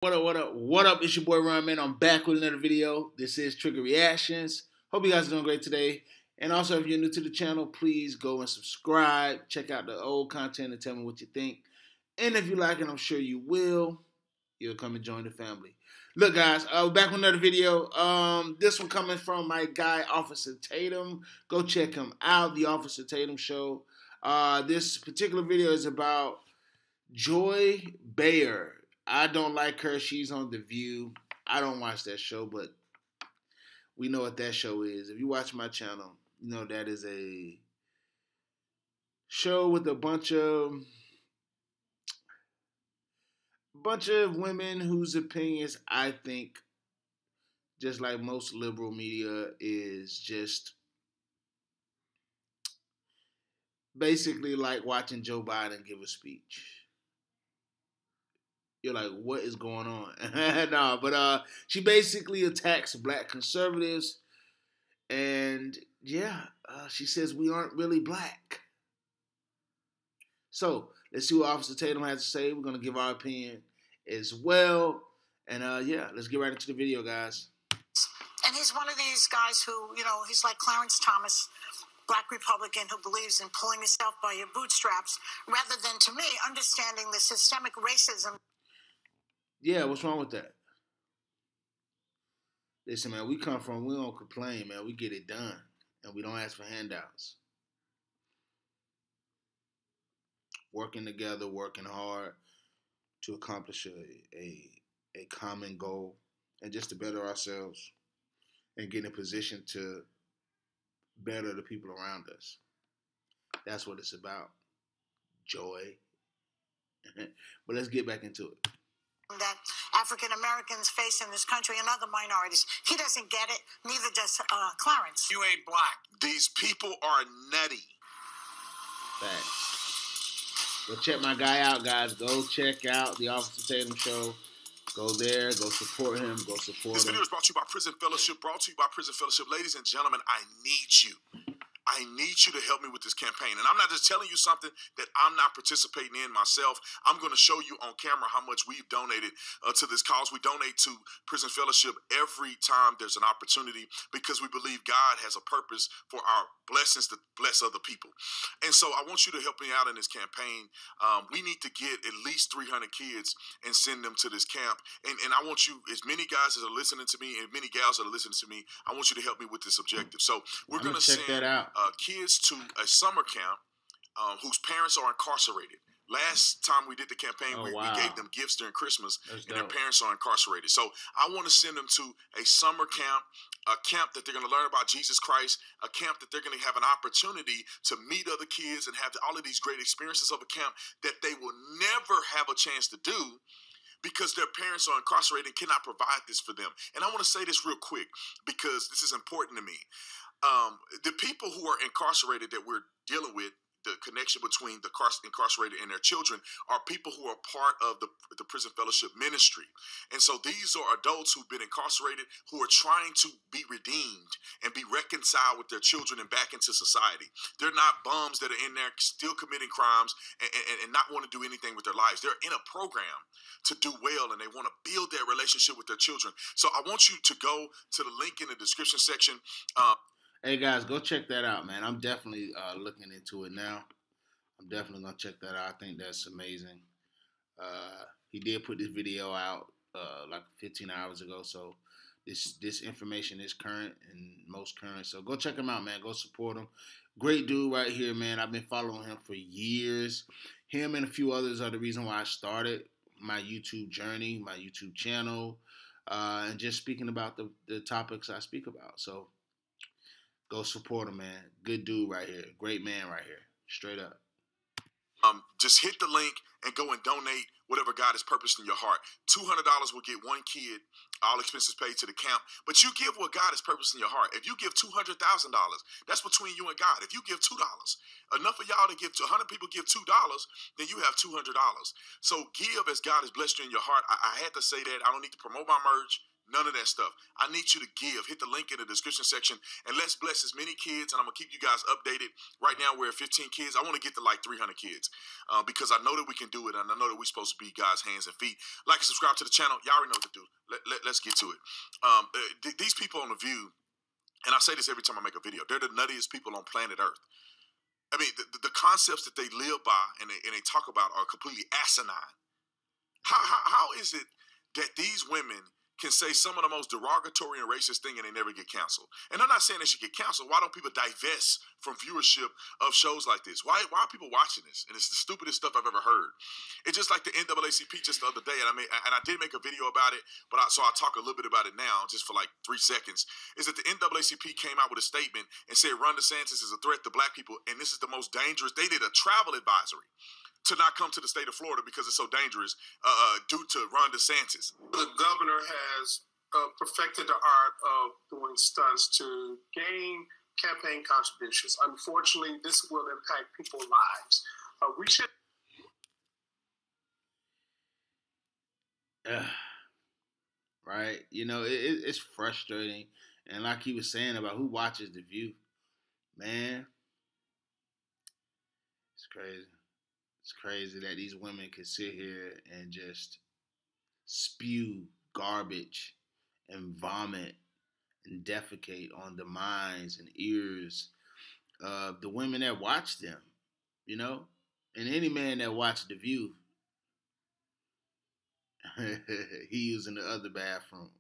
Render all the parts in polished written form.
What up, what up, what up? It's your boy Ron, man. I'm back with another video. This is Trigger Reactions. Hope you guys are doing great today. And also, if you're new to the channel, please go and subscribe. Check out the old content and tell me what you think. And if you like it, I'm sure you will. You'll come and join the family. Look, guys, we're back with another video. This one coming from my guy, Officer Tatum. Go check him out, The Officer Tatum Show. This particular video is about Joy Behar. I don't like her. She's on The View. I don't watch that show, but we know what that show is. If you watch my channel, you know that is a show with a bunch of women whose opinions, I think, just like most liberal media, is just basically like watching Joe Biden give a speech. You're like, what is going on? No, but she basically attacks black conservatives. And yeah, she says we aren't really black. So let's see what Officer Tatum has to say. We're going to give our opinion as well. And yeah, let's get right into the video, guys. And he's one of these guys who, you know, he's like Clarence Thomas, black Republican who believes in pulling yourself by your bootstraps rather than, to me, understanding the systemic racism. Yeah, what's wrong with that? Listen, man, we don't complain, man. We get it done, and we don't ask for handouts. Working together, working hard to accomplish a common goal, and just to better ourselves and get in a position to better the people around us. That's what it's about. Joy. But let's get back into it. That African Americans face in this country and other minorities. He doesn't get it, neither does Clarence. You ain't black. These people are nutty. Facts. Go check my guy out, guys. Go check out The Officer Tatum Show. Go there. Go support him. Go support This him. video is brought to you by Prison Fellowship. Brought to you by Prison Fellowship. Ladies and gentlemen, I need you. I need you to help me with this campaign. And I'm not just telling you something that I'm not participating in myself. I'm going to show you on camera how much we've donated to this cause. We donate to Prison Fellowship every time there's an opportunity because we believe God has a purpose for our blessings to bless other people. And so I want you to help me out in this campaign. We need to get at least 300 kids and send them to this camp. And I want you, as many guys that are listening to me and many gals that are listening to me, I want you to help me with this objective. So we're going to send that out. Kids to a summer camp whose parents are incarcerated. Last time we did the campaign, we gave them gifts during Christmas, and their parents are incarcerated. So I want to send them to a summer camp, a camp that they're going to learn about Jesus Christ, a camp that they're going to have an opportunity to meet other kids and have all of these great experiences of a camp that they will never have a chance to do because their parents are incarcerated and cannot provide this for them. And I want to say this real quick because this is important to me. The people who are incarcerated that we're dealing with, the connection between the incarcerated and their children, are people who are part of the Prison Fellowship ministry. And so these are adults who've been incarcerated who are trying to be redeemed and be reconciled with their children and back into society. They're not bums that are in there still committing crimes and not want to do anything with their lives. They're in a program to do well, and they want to build their relationship with their children. So I want you to go to the link in the description section. Hey guys, go check that out, man. I'm definitely looking into it now. I'm definitely gonna check that out. I think that's amazing. He did put this video out like 15 hours ago, so this information is current and most current. So go check him out, man. Go support him. Great dude right here, man. I've been following him for years. Him and a few others are the reason why I started my YouTube journey, my YouTube channel, and just speaking about the topics I speak about. So go support him, man. Good dude right here. Great man right here. Straight up. Just hit the link and go and donate whatever God has purposed in your heart. $200 will get one kid, all expenses paid to the camp. But you give what God has purposed in your heart. If you give $200,000, that's between you and God. If you give $2, enough of y'all to give to 100 people give $2, then you have $200. So give as God has blessed you in your heart. I had to say that. I don't need to promote my merch. None of that stuff. I need you to give. Hit the link in the description section, and let's bless as many kids, and I'm going to keep you guys updated. Right now, we're at 15 kids. I want to get to like 300 kids because I know that we can do it, and I know that we're supposed to be God's hands and feet. Like and subscribe to the channel. Y'all already know what to do. Let's get to it. These people on The View, and I say this every time I make a video, they're the nuttiest people on planet Earth. I mean, the concepts that they live by and they talk about are completely asinine. How is it that these women can say some of the most derogatory and racist thing and they never get canceled? And I'm not saying they should get canceled. Why don't people divest from viewership of shows like this? Why are people watching this? And it's the stupidest stuff I've ever heard. It's just like the NAACP just the other day, and I did make a video about it, but so I'll talk a little bit about it now, just for like 3 seconds. Is that the NAACP came out with a statement and said Ron DeSantis is a threat to black people, and this is the most dangerous. They did a travel advisory to not come to the state of Florida because it's so dangerous due to Ron DeSantis. The governor has perfected the art of doing stunts to gain campaign contributions. Unfortunately, this will impact people's lives. We should... Right? You know, it's frustrating. And like he was saying about who watches The View, man, it's crazy. It's crazy that these women can sit here and just spew garbage and vomit and defecate on the minds and ears of the women that watch them, you know? And any man that watched The View, he using the other bathroom.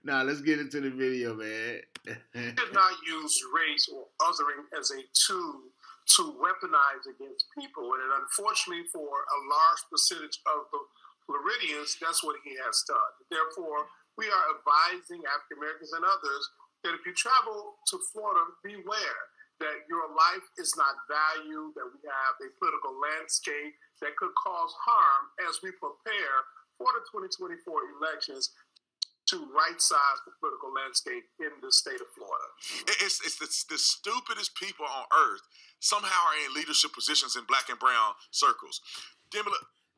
Nah, let's get into the video, man. We should not use race or othering as a tool to weaponize against people. And unfortunately for a large percentage of the Floridians, that's what he has done. Therefore, we are advising African Americans and others that if you travel to Florida, beware that your life is not valued, that we have a political landscape that could cause harm as we prepare for the 2024 elections to right-size the political landscape in the state of Florida. It's the stupidest people on earth somehow are in leadership positions in black and brown circles.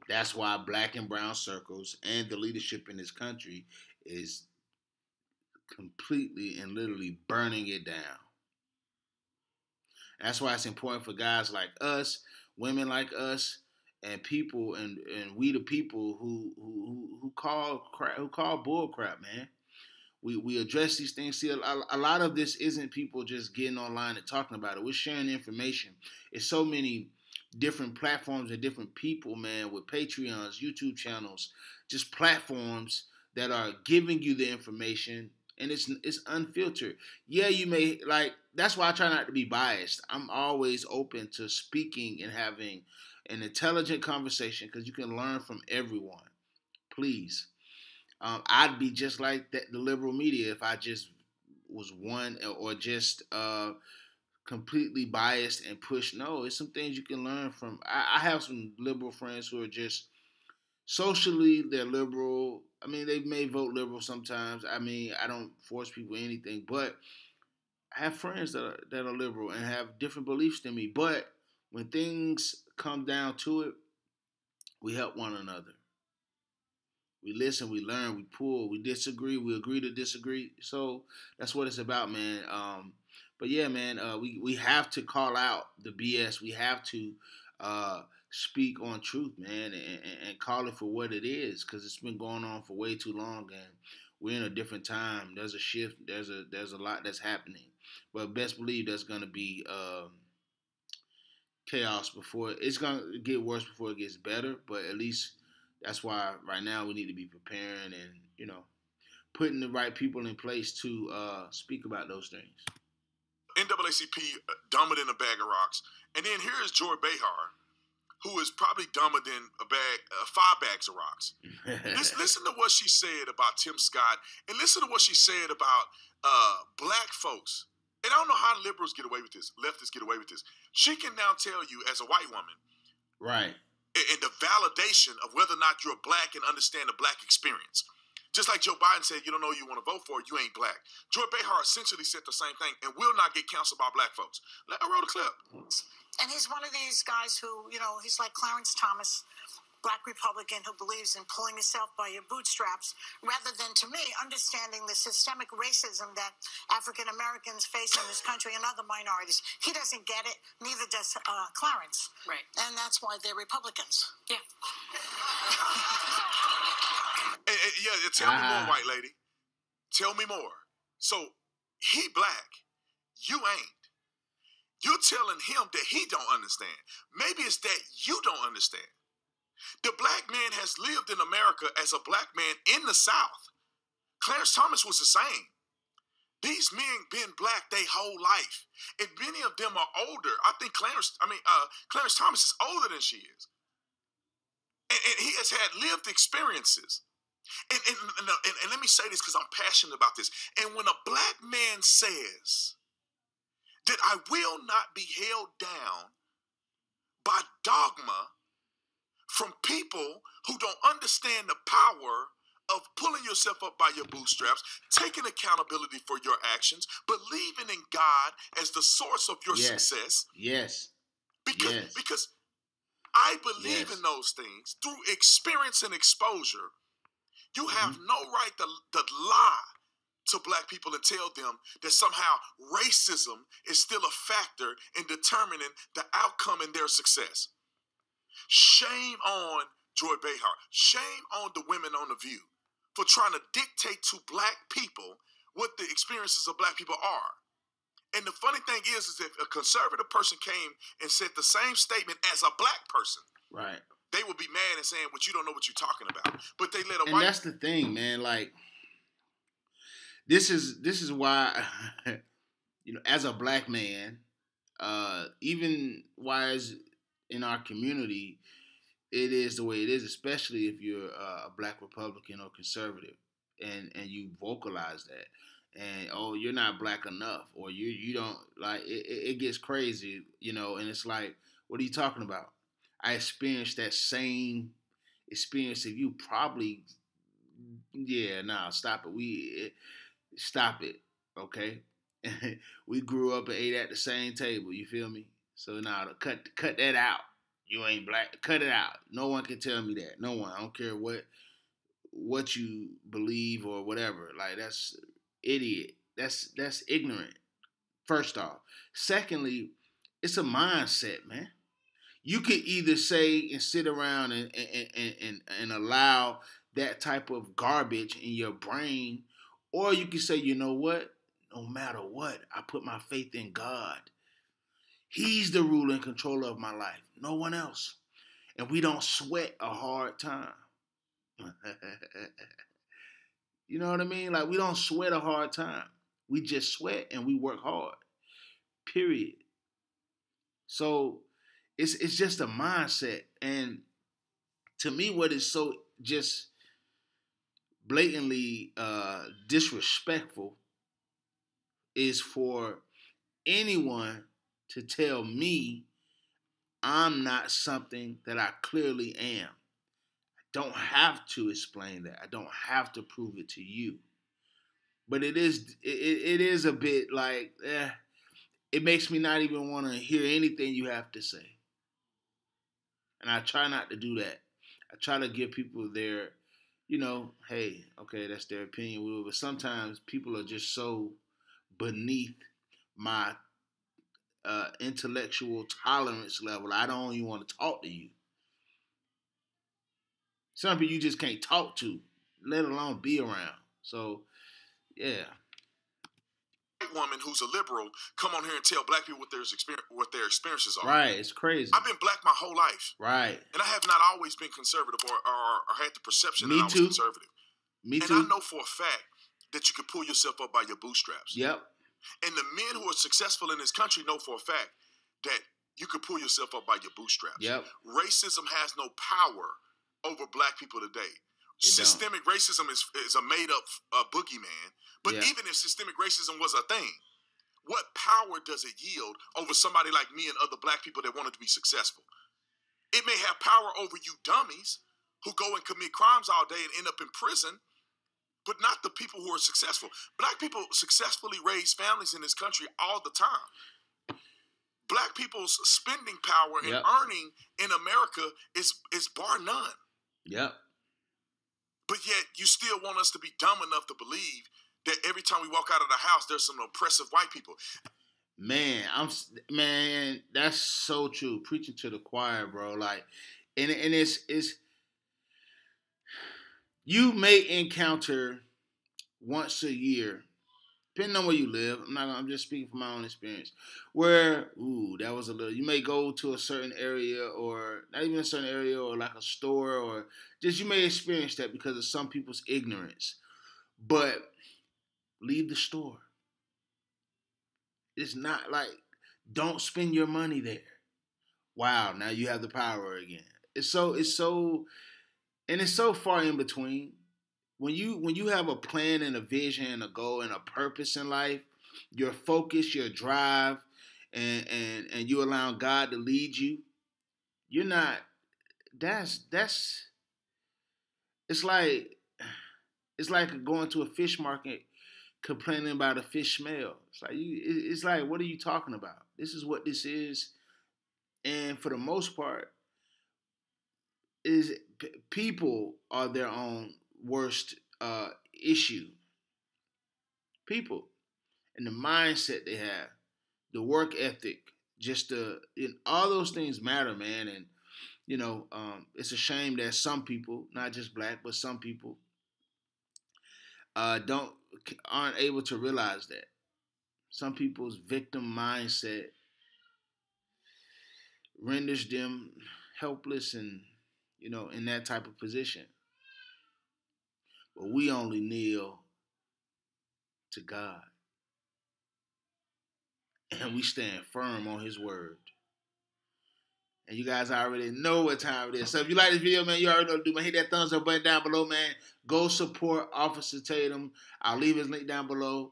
That's why black and brown circles and the leadership in this country is completely and literally burning it down. That's why it's important for guys like us, women like us, and people and we the people who call bull crap, man. We address these things. See, a lot of this isn't people just getting online and talking about it. We're sharing information. It's so many different platforms and different people, man, with Patreons, YouTube channels, just platforms that are giving you the information, and it's unfiltered. Yeah, you may like. That's why I try not to be biased. I'm always open to speaking and having an intelligent conversation because you can learn from everyone. Please. I'd be just like the liberal media if I just was one or just completely biased and pushed. No, it's some things you can learn from. I have some liberal friends who are just socially, they're liberal. I mean, they may vote liberal sometimes. I mean, I don't force people anything, but I have friends that are liberal and have different beliefs than me. But when things come down to it, we help one another. We listen, we learn, we pull, we disagree, we agree to disagree. So that's what it's about, man. But yeah, man, we have to call out the BS. We have to speak on truth, man, and call it for what it is, because it's been going on for way too long, and we're in a different time. There's a shift. There's a lot that's happening. But best believe there's gonna be chaos before it's gonna get worse before it gets better. But at least that's why right now we need to be preparing and putting the right people in place to speak about those things. NAACP dumber than a bag of rocks, and then here is Joy Behar, who is probably dumber than 5 bags of rocks. Listen to what she said about Tim Scott, and listen to what she said about black folks. And I don't know how liberals get away with this, leftists get away with this. She can now tell you as a white woman, right, and the validation of whether or not you're black and understand the black experience. Just like Joe Biden said, you don't know who you want to vote for, you ain't black. Joy Behar essentially said the same thing and will not get canceled by black folks. Let her roll the clip. And he's one of these guys who, he's like Clarence Thomas, black Republican who believes in pulling yourself by your bootstraps, rather than, to me, understanding the systemic racism that African Americans face in this country and other minorities. He doesn't get it, neither does Clarence. Right. And that's why they're Republicans. Yeah. Tell me more, white lady. Tell me more. So, he black, you ain't. You're telling him that he don't understand. Maybe it's that you don't understand. The black man has lived in America as a black man in the South. Clarence Thomas was the same. These men been black their whole life. And many of them are older. I think Clarence Thomas is older than she is. And he has had lived experiences. And let me say this because I'm passionate about this. And when a black man says that I will not be held down by dogma from people who don't understand the power of pulling yourself up by your bootstraps, taking accountability for your actions, believing in God as the source of your success. Yes. Because I believe in those things through experience and exposure. You have no right to lie to black people and tell them that somehow racism is still a factor in determining the outcome in their success. Shame on Joy Behar. Shame on the women on The View for trying to dictate to black people what the experiences of black people are. And the funny thing is if a conservative person came and said the same statement as a black person, right, they would be mad and saying, "Well, you don't know what you're talking about." But they let a and white. That's the thing, man. Like, this is why, as a black man, even wise in our community, it is the way it is, especially if you're a black Republican or conservative, and you vocalize that, and you're not black enough, or you don't like it gets crazy, and it's like, what are you talking about? I experienced that same experience of you, probably. Stop it. Stop it, okay? We grew up and ate at the same table, you feel me? So now cut that out. You ain't black. Cut it out. No one can tell me that. No one. I don't care what you believe or whatever. Like, that's idiot. That's ignorant. First off. Secondly, it's a mindset, man. You could either say and sit around and allow that type of garbage in your brain, or you can say, you know what? No matter what, I put my faith in God. He's the ruler and controller of my life. No one else. And we don't sweat a hard time. You know what I mean? Like, we don't sweat a hard time. We just sweat and we work hard. Period. So it's just a mindset. And to me, what is so just blatantly disrespectful is for anyone to tell me I'm not something that I clearly am. I don't have to explain that. I don't have to prove it to you. But it is a bit like, it makes me not even want to hear anything you have to say. And I try not to do that. I try to give people their, hey, okay, that's their opinion. But sometimes people are just so beneath my intellectual tolerance level. I don't even want to talk to you. Some people you just can't talk to, let alone be around. So, yeah. White woman who's a liberal come on here and tell black people what their experiences are. Right, it's crazy. I've been black my whole life. Right. And I have not always been conservative or had the perception that I was conservative. Me and too. I know for a fact that you can pull yourself up by your bootstraps. Yep. And the men who are successful in this country know for a fact that you can pull yourself up by your bootstraps. Yep. Racism has no power over black people today. Systemic racism is a made-up boogeyman. But even if systemic racism was a thing, what power does it yield over somebody like me and other black people that wanted to be successful? It may have power over you dummies who go and commit crimes all day and end up in prison, but not the people who are successful. Black people successfully raise families in this country all the time. Black people's spending power and earning in America is bar none. Yep. But yet you still want us to be dumb enough to believe that every time we walk out of the house, there's some oppressive white people. Man, that's so true. Preaching to the choir, bro. Like, and it's you may encounter once a year, depending on where you live. I'm just speaking from my own experience. Where, that was a little. You may go to a certain area, or not even a certain area, or like a store, or just you may experience that because of some people's ignorance. But leave the store. It's not like, don't spend your money there. Wow, now you have the power again. It's so far in between. When you have a plan and a vision and a goal and a purpose in life, your focus, your drive, and you allow God to lead you, you're not. It's like going to a fish market complaining about a fish smell. It's like, what are you talking about? This is what this is, and for the most part, people are their own worst issue. People and the mindset they have, the work ethic, just all those things matter, man. And it's a shame that some people, not just black, but some people, aren't able to realize that. Some people's victim mindset renders them helpless and, in that type of position. But we only kneel to God. And we stand firm on his word. And you guys already know what time it is. So if you like this video, man, you already know what to do, man. Hit that thumbs up button down below, man. Go support Officer Tatum. I'll leave his link down below.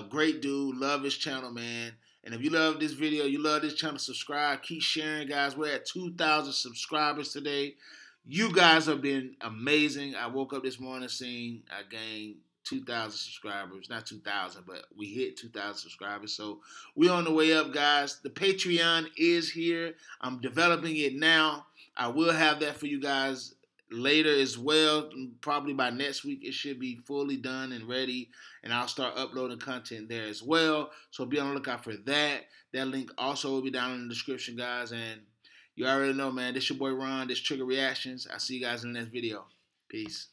Great dude. Love his channel, man. And if you love this video, you love this channel, subscribe. Keep sharing, guys. We're at 2,000 subscribers today. You guys have been amazing. I woke up this morning seeing I gained 2,000 subscribers. Not 2,000, but we hit 2,000 subscribers. So we're on the way up, guys. The Patreon is here. I'm developing it now. I will have that for you guys later as well. Probably by next week, it should be fully done and ready. And I'll start uploading content there as well. So be on the lookout for that. That link also will be down in the description, guys. And you already know, man. This your boy Ron. This Trigger Reactions. I'll see you guys in the next video. Peace.